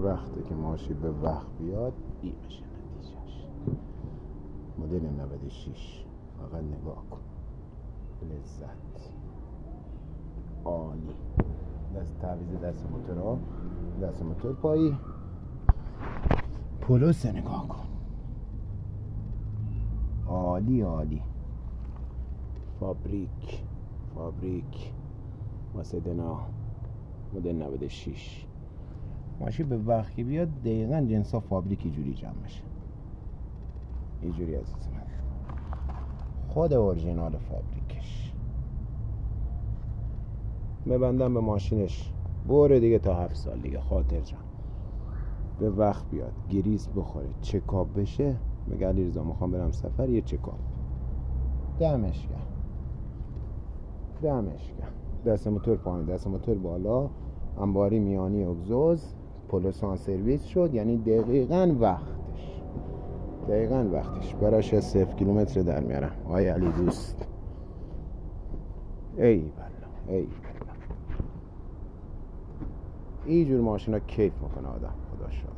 وقتی که ماشین به وقت بیاد این میشه نتیجهش. مدل 96 فقط نگاه کن، لذت عالی. تعویض دست موتور، دست موتور پایی، پولوس نگاه کن، عالی عالی. فابریک واسه دنا مدل 96. ماشین به وقتی بیاد دقیقا جنسا فابریکی جوری جمع میشه، اینجوری عزیز من، خود اورژینال فابریکش. ببندم به ماشینش بره دیگه تا 7 سال دیگه، خاطر جان. به وقت بیاد، گریز بخوره، چکاب بشه، میگه علیرضا میخوام برم سفر، یه چکاب. دمش گرم. دست موتور پایین، دست موتور بالا، انباری میانی اگزوز، پولوسان سرویس شد، یعنی دقیقاً وقتش براش 0 کیلومتر در میارم. آی علی دوست، ای بلا این جور ماشینا کیف میکنه آدم، خدا شاده.